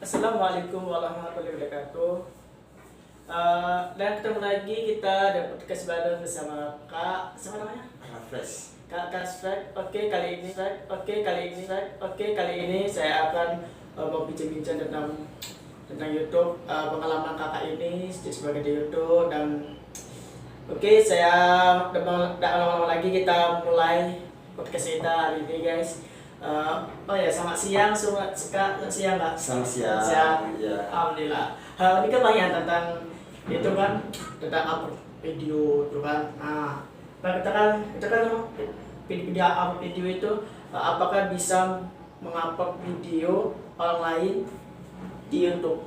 Assalamualaikum warahmatullahi wabarakatuh. Dan ketemu lagi kita ada podcast baru bersama Kak, siapa namanya? Refresh. Kak Kasfek. Oke, kali ini saya akan mau bincang-bincang tentang YouTube, pengalaman kakak ini sebagai di YouTube. Dan oke, saya tidak lama-lama lagi kita mulai podcast kita hari ini, guys. Oh ya, selamat siang semua. Siang Kak. Selamat siang. Siang. Ya. Alhamdulillah. Ini kan banyak tentang itu kan, tentang upload video itu kan. Kita kan video upload video itu, apakah bisa mengupload video orang lain di YouTube?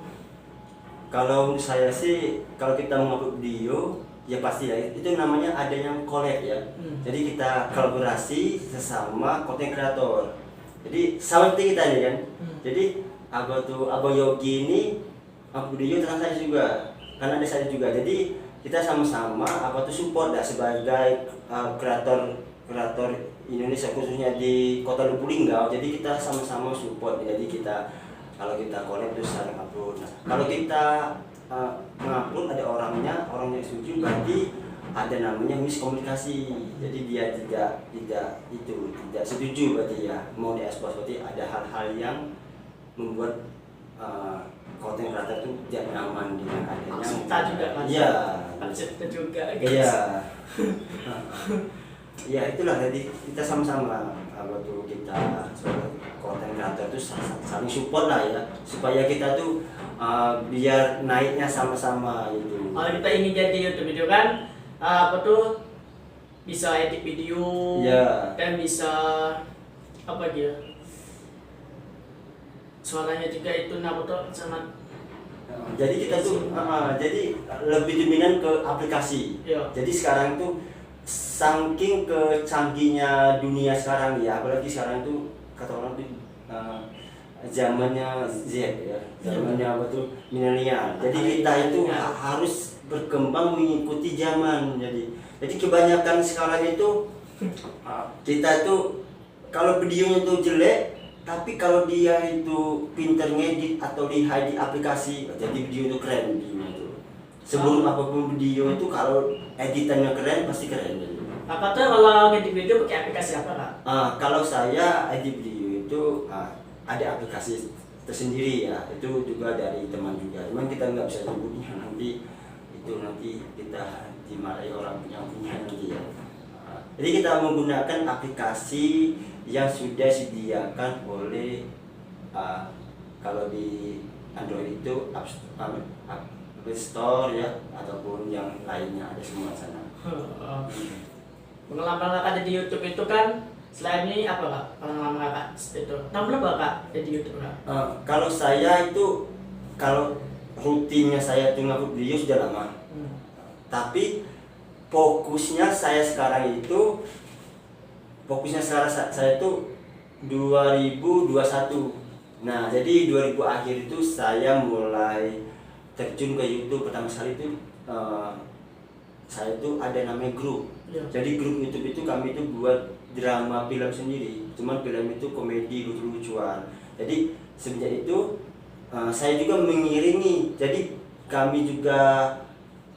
Kalau saya sih, kalau kita mengupload video, ya pasti ya itu namanya ada yang collab ya. Jadi kita kolaborasi sesama konten kreator. Jadi sama seperti kita nih kan. Jadi Abang Yogi ini upload video tentang saya juga, karena ada saya juga. Jadi kita sama-sama support ya sebagai kreator Indonesia, khususnya di Kota Lubuk Linggau. Jadi kita sama-sama support. Jadi kita kalau kita collab itu saling upload. Nah, kalau kita mengupload ada orang yang setuju, berarti ada namanya miskomunikasi. Jadi dia tidak setuju, berarti ya mau diekspos, berarti ada hal-hal yang membuat konten kreator itu tidak nyaman dengan adanya. Kita juga kan. Iya. Kita juga. Guys. Iya. Ya itulah, jadi kita sama-sama kita sebagai konten kreator itu saling support lah ya, supaya kita tuh biar naiknya sama-sama gitu. Kalau kita ingin jadi YouTube video kan, bisa edit video, ya. Dan bisa apa gitu, suaranya juga itu sangat. Jadi kita tuh jadi lebih dominan ke aplikasi. Iya. Jadi sekarang tuh saking kecanggihnya dunia sekarang ya, apalagi sekarang tuh kata orang tuh zamannya Z ya, zamannya milenial. Jadi kita itu harus berkembang mengikuti zaman. Jadi kebanyakan sekarang itu kita itu kalau videonya itu jelek, tapi kalau dia itu pinter ngedit atau lihat di aplikasi, jadi video itu keren videonya itu. Sebelum apapun video itu kalau editannya keren pasti keren. Apa tuh kalau ngedit video pakai aplikasi apa Kak? Kalau saya edit video itu ada aplikasi tersendiri ya, itu juga dari teman juga. Cuman kita nggak bisa sebutnya, nanti kita dimarahi orang punya nanti ya. Jadi kita menggunakan aplikasi yang sudah disediakan oleh kalau di Android itu App Store ya, ataupun yang lainnya ada semua sana. Pengalaman kakak di YouTube itu kan, selain ini apa Kak? Pengalaman kakak itu tahun berapa Kak di YouTube Kak? Kalau saya itu, kalau rutinnya saya tuh ngupload video sudah lama. Tapi fokusnya saya sekarang itu saya itu 2021. Nah, jadi 2000 akhir itu saya mulai terjun ke YouTube. Pertama sekali itu saya itu ada namanya grup. Ya. Jadi grup YouTube itu kami itu buat drama film sendiri. Cuman film itu komedi lucu-lucuan. Jadi semenjak itu saya juga mengiringi. Jadi kami juga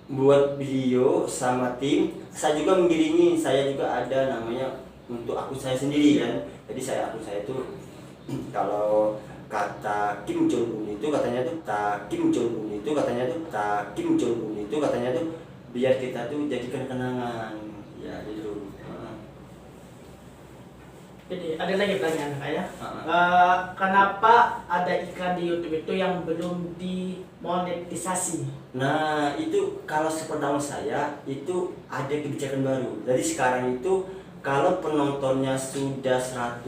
buat video sama tim. Saya juga mengiringi. Saya juga ada namanya untuk akun saya sendiri kan. Jadi akun saya itu kalau kata Kim Jong Un itu katanya tuh biar kita tuh jadikan kenangan ya gitu. Jadi ada lagi pertanyaan Kak ya. Kenapa ada iklan di YouTube itu yang belum dimonetisasi? Nah itu kalau sepertama saya itu ada kebijakan baru. Jadi sekarang itu kalau penontonnya sudah 100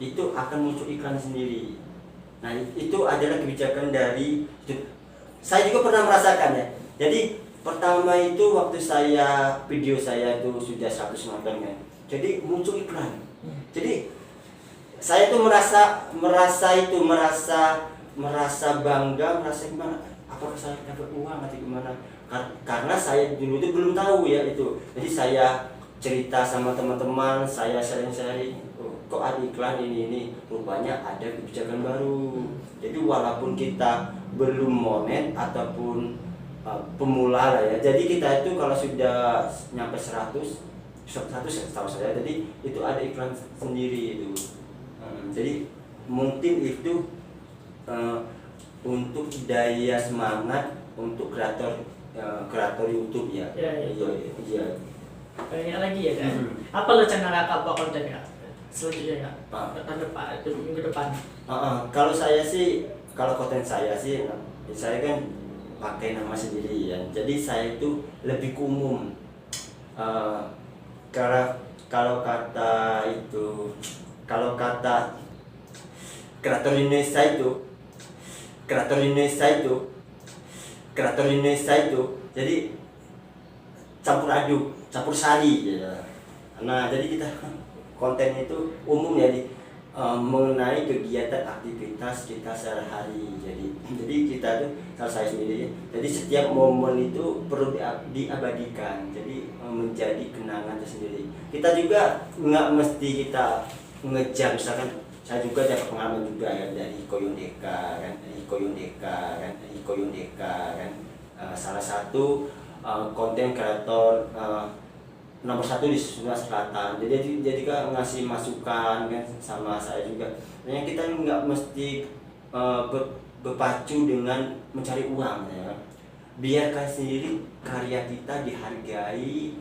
itu akan muncul iklan sendiri. Nah itu adalah kebijakan dari YouTube. Saya juga pernah merasakan ya. Jadi pertama itu waktu video saya itu sudah 100 nonton kan. Jadi muncul iklan. Jadi saya tuh merasa bangga, merasa gimana? Apakah saya dapat uang atau gimana? Karena saya dulu itu belum tahu ya itu. Jadi saya cerita sama teman-teman, saya sharing-sharing, kok ada iklan ini rupanya ada kebijakan baru. Jadi walaupun kita belum monet ataupun pemula lah ya. Jadi kita itu kalau sudah nyampe 100 setahu saya, jadi itu ada iklan sendiri itu. Jadi mungkin itu untuk daya semangat untuk kreator YouTube ya. Iya. Banyak lagi ya kan. Apa rencana kakak buat konten kak selanjutnya kak? Tahun depan, minggu depan. Kalau saya sih, kalau konten saya sih, saya kan pakai nama sendiri ya. Jadi saya itu lebih umum. Kalau kata kreator Indonesia itu jadi campur aduk, campur sari ya. Nah, jadi kita konten itu umum ya, mengenai kegiatan aktivitas kita sehari-hari. Jadi kita tuh, kalau saya sendiri, jadi setiap momen itu perlu diabadikan, jadi menjadi kenangan tersendiri. Kita juga nggak mesti kita ngejar, misalkan saya juga ada pengalaman juga ya dari Koyon Deka kan, salah satu konten kreator nomor 1 di Sulawesi Selatan. Jadi kan ngasih masukan kan sama saya juga. Nah, kita nggak mesti berpacu dengan mencari uang ya. Biarkan sendiri karya kita dihargai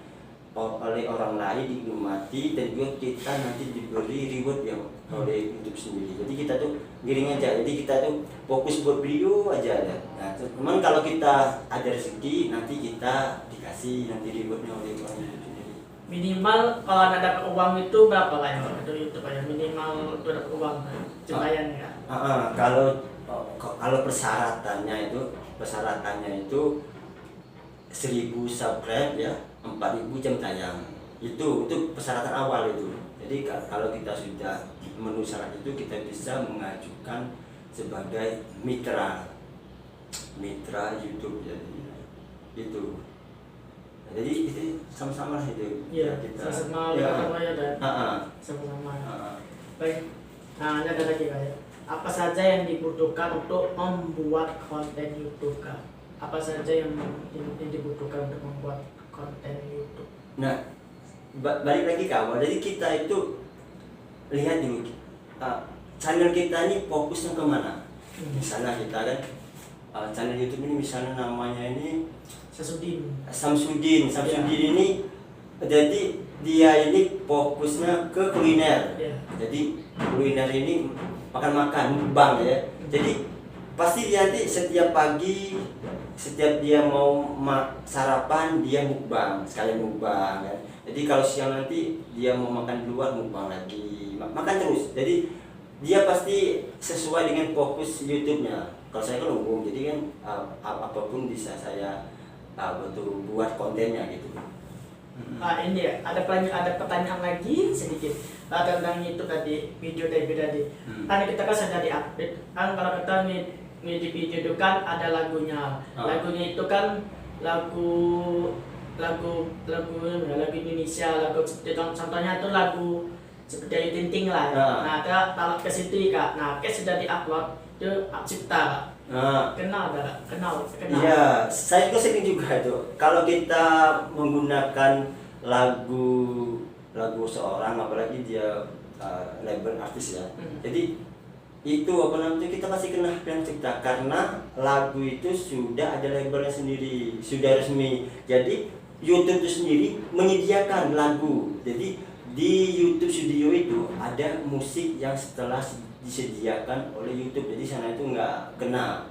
oleh orang lain, dinikmati, dan juga kita nanti diberi reward yang oleh YouTube sendiri. Jadi kita tuh giring aja. Jadi kita tuh fokus buat video aja ya. Nah, cuman kalau kita ada rezeki, nanti kita dikasih nanti rewardnya oleh orang YouTube sendiri. Minimal kalau anda dapat uang itu berapa lah ya dari YouTube ya? Minimal untuk dapat uang jembayannya ya. Kalau persyaratannya itu 1000 subscribe ya, 4000 jam tayang. Itu persyaratan awal itu. Jadi kalau kita sudah memenuhi syarat itu, kita bisa mengajukan sebagai mitra YouTube. Jadi itu sama-sama lah itu. Iya, kita sama-sama ya dan sama-sama. Baik. Nah, ini ada lagi Kak ya. Apa saja yang dibutuhkan untuk membuat konten YouTube Kak? Apa saja yang dibutuhkan untuk membuat konten YouTube? Nah, balik lagi ke awal. Jadi kita itu lihat dulu channel kita ini fokusnya kemana. Misalnya kita kan channel YouTube ini misalnya namanya ini Samsudin ini, jadi dia ini fokusnya ke kuliner. Jadi kuliner ini makan-makan, mukbang ya. Jadi pasti dia nanti setiap pagi, setiap dia mau sarapan dia mukbang, sekalian mukbang kan. Jadi kalau siang nanti dia mau makan di luar, mukbang lagi, makan terus. Jadi dia pasti sesuai dengan fokus YouTube-nya. Kalau saya kan umum, jadi kan apapun bisa saya buat kontennya gitu. Ini ya, ada pertanyaan lagi sedikit tentang itu tadi, video tadi. Kan kita kan sudah di-update. Kan kalau kita di video itu kan ada lagunya. Lagunya itu kan lagu Indonesia, contohnya itu lagu seperti Ayu Ting Ting lah. Nah, kalau ke situ Kak. Nah, sudah di-upload itu Hak Cipta. Kenal. Iya, saya juga sering juga itu. Kalau kita menggunakan lagu seorang, apalagi dia label artis ya. Jadi itu kita pasti kena Hak Cipta karena lagu itu sudah ada labelnya sendiri, sudah resmi. Jadi YouTube itu sendiri menyediakan lagu. Jadi di YouTube Studio itu ada musik yang setelah disediakan oleh YouTube, jadi sana itu nggak kena.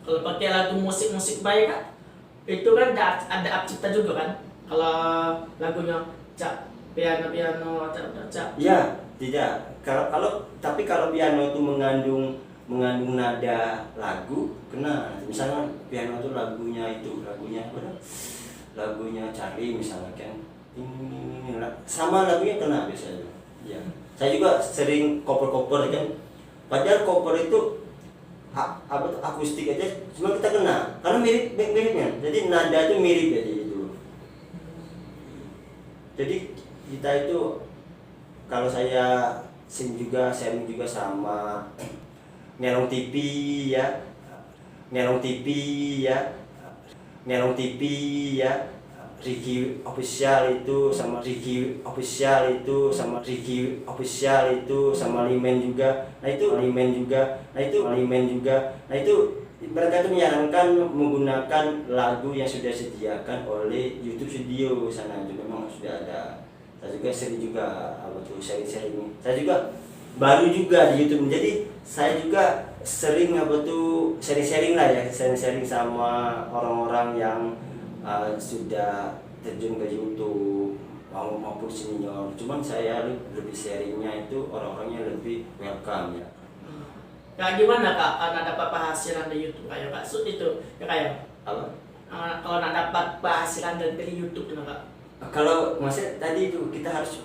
Kalau pakai lagu musik baik kan, itu kan ada Hak Cipta juga kan? Kalau lagunya piano cak. Ya, tidak. Tapi kalau piano itu mengandung nada lagu, kena. Misalnya piano itu lagunya Charlie misalnya kan. Sama lagunya kena biasanya. Ya. Saya juga sering cover kan. Padahal cover itu akustik aja, cuma kita kena karena miripnya. Jadi nada itu mirip ya gitu. Jadi kita itu kalau saya sharing juga sama Nelong TV ya, Nelong TV ya, Nelong TV ya, Ricky official itu sama Ricky official itu sama Ricky official itu sama Limen juga. Nah itu Limen juga. Nah itu Limen juga. Nah itu mereka itu menyarankan menggunakan lagu yang sudah disediakan oleh YouTube Studio sana juga, memang sudah ada. Saya juga sering juga apa tuh sharing-sharing. Saya juga baru juga di YouTube, jadi saya juga sering apa tuh sharing-sharing lah ya, sharing-sharing sama orang-orang yang sudah terjun ke YouTube maupun senior. Cuman saya lebih sharingnya itu orang-orangnya lebih welcome ya. Kak, gimana Kak, karena dapat penghasilan di YouTube kayak Kak? Itu ya kayak Apa? kalau nak dapat penghasilan dari YouTube gimana Kak? Kalau maksudnya tadi itu kita harus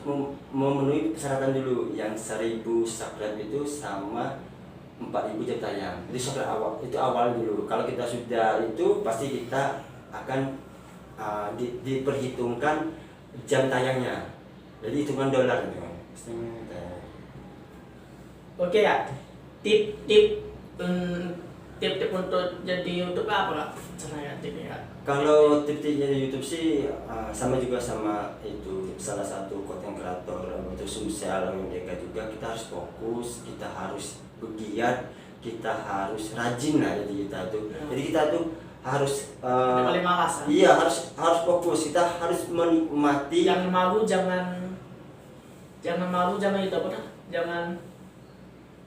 memenuhi persyaratan dulu, yang 1000 subscribe itu sama 4000 jam tayang. Jadi subscribe awal itu awal dulu. Kalau kita sudah itu pasti kita akan diperhitungkan jam tayangnya. Jadi hitungan dolar gitu. Oke ya. Tip-tip untuk jadi YouTube apa Kak? Caranya tipnya Kak? Kalau tip-tipnya di YouTube sih sama juga sama itu salah satu konten kreator untuk sosial mereka juga, kita harus fokus, kita harus bergiat, kita harus rajin lah jadi kita tuh. Jadi kita tuh harus iya harus fokus, kita harus menikmati. Jangan malu, jangan itu apa dah?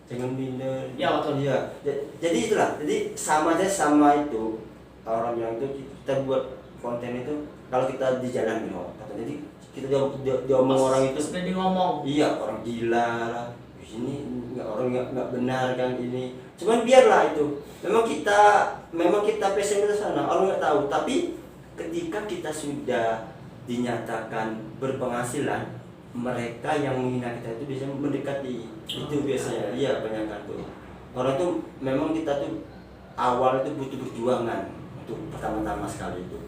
Jangan minder. Ya betul. Iya. Jadi itulah. Jadi sama aja sama itu orang yang itu kita buat konten itu kalau kita di jalan gitu. Jadi kita diomong orang itu sudah ngomong. Iya, orang gila lah. Ini orang nggak benar kan ini. Cuman biarlah itu. Memang kita passion ke sana. Orang nggak tahu. Tapi ketika kita sudah dinyatakan berpenghasilan, mereka yang menghina kita itu bisa mendekati. Itu biasanya iya kebanyakan tuh orang tuh memang kita tuh awal itu butuh perjuangan untuk pertama-tama sekali itu.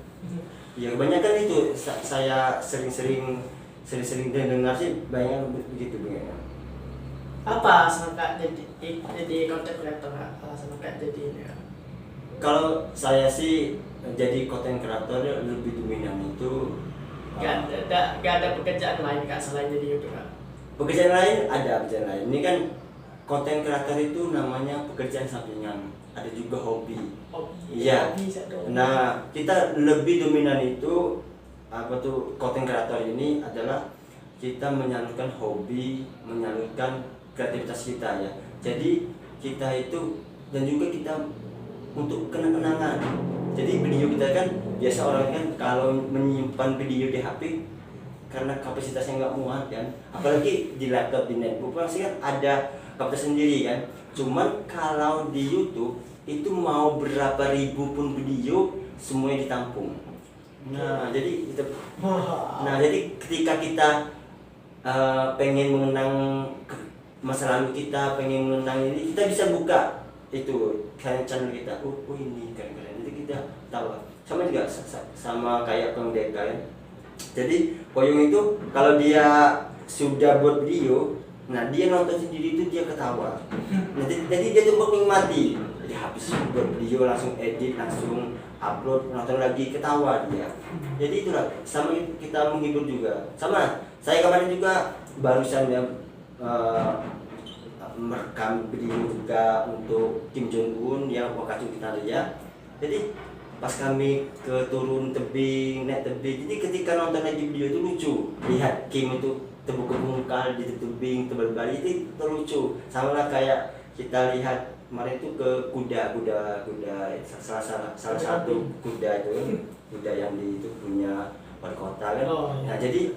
Ya kebanyakan itu saya sering dengar sih banyak begitu banyak. Apa sampai jadi content creator Kak? Sampai jadi ini Kak? Kalau saya sih jadi content creator lebih dominan itu Gak ada pekerjaan lain Kak selain jadi YouTube Kak? Pekerjaan lain ada, pekerjaan lain. Ini kan konten kreator itu namanya pekerjaan sampingan, ada juga hobi. Iya. Nah, kita lebih dominan itu apa tuh konten kreator ini adalah kita menyalurkan hobi, menyalurkan kreativitas kita ya. Jadi kita itu dan juga kita untuk kenang-kenangan. Jadi video kita kan biasa orang kan kalau menyimpan video di HP karena kapasitasnya nggak muat kan, apalagi di laptop di netbook pasti kan ada kapasitas sendiri kan. Cuman kalau di YouTube itu mau berapa ribu pun video semuanya ditampung. Nah jadi ketika kita pengen mengenang masa lalu kita, pengen mengenang ini, kita bisa buka itu channel kita. Oh ini keren-keren, jadi kita tahu. Sama juga sama kayak Kang Deka ya. Jadi Koyong itu kalau dia sudah buat video, nah dia nonton sendiri itu dia ketawa. Nah, jadi dia tuh menikmati. Jadi habis buat video langsung edit, langsung upload, nonton lagi ketawa dia. Jadi itulah sama kita menghibur juga. Sama saya kemarin juga barusan ya merekam video juga untuk Kim Jong Un yang waktu kita lihat. Jadi pas kami ke turun tebing, naik tebing, jadi ketika nonton lagi video itu lucu, lihat Kim itu terbuka bungkal di tebing tebal itu terlucu. Sama lah kayak kita lihat kemarin itu ke kuda salah satu kuda itu yang di itu punya wali kota kan. Nah jadi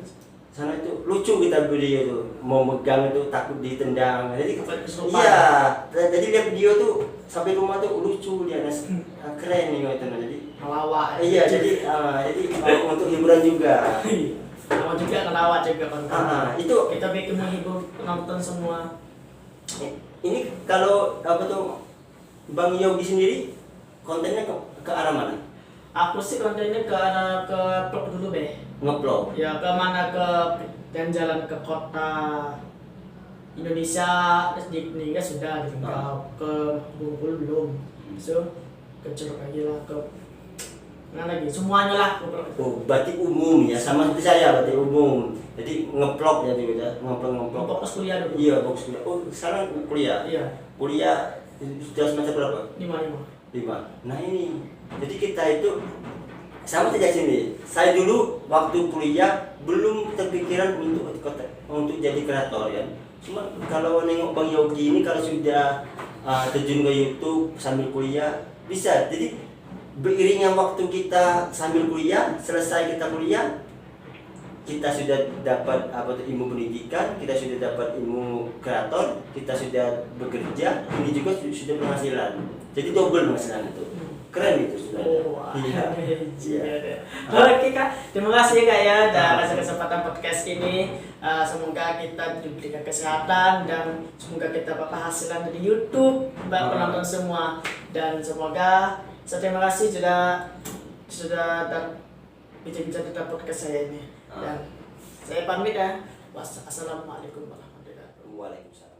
sana itu lucu kita video itu, mau megang itu takut ditendang. Jadi iya, jadi lihat video tuh sampai rumah tuh lucu dia, keren nih itu. Jadi melawak. Iya, jadi untuk hiburan juga. Sama juga kelawat juga kan. Itu kita bikin menghibur penonton semua. Ini kalau apa tuh Bang Yogi sendiri kontennya ke arah mana? Aku sih kontennya ke arah ke vlog dulu be. Nge-vlog. Ya ke mana, ke jalan-jalan ke kota. Indonesia di nikah sudah gitu, ke Bengkulu belum, so ke Curug lagi lah, ke mana lagi, semuanya lah. Oh, berarti umum ya, sama seperti saya berarti umum. Jadi ngeplok ya gitu ya, ngeplok. Fokus kuliah dulu. Iya, fokus kuliah. Oh, sekarang kuliah. Iya. Kuliah sudah semester berapa? 5. Nah ini, jadi kita itu sama saja sini. Saya dulu waktu kuliah belum terpikiran untuk jadi kreator ya. Cuma kalau nengok Bang Yogi ini kalau sudah terjun ke YouTube sambil kuliah bisa. Jadi beriringnya waktu kita sambil kuliah, selesai kita kuliah, kita sudah dapat ilmu pendidikan, kita sudah dapat ilmu kreator, kita sudah bekerja, ini juga sudah penghasilan. Jadi double penghasilan itu. Keren itu sudah. Iya. Oke Kak, terima kasih Kak ya udah kasih kesempatan podcast ini. Semoga kita diberikan kesehatan dan semoga kita dapat penghasilan dari YouTube buat penonton semua, dan semoga terima kasih sudah bincang-bincang tentang podcast saya ini. Dan saya pamit ya. Wassalamualaikum warahmatullahi wabarakatuh. Waalaikumsalam.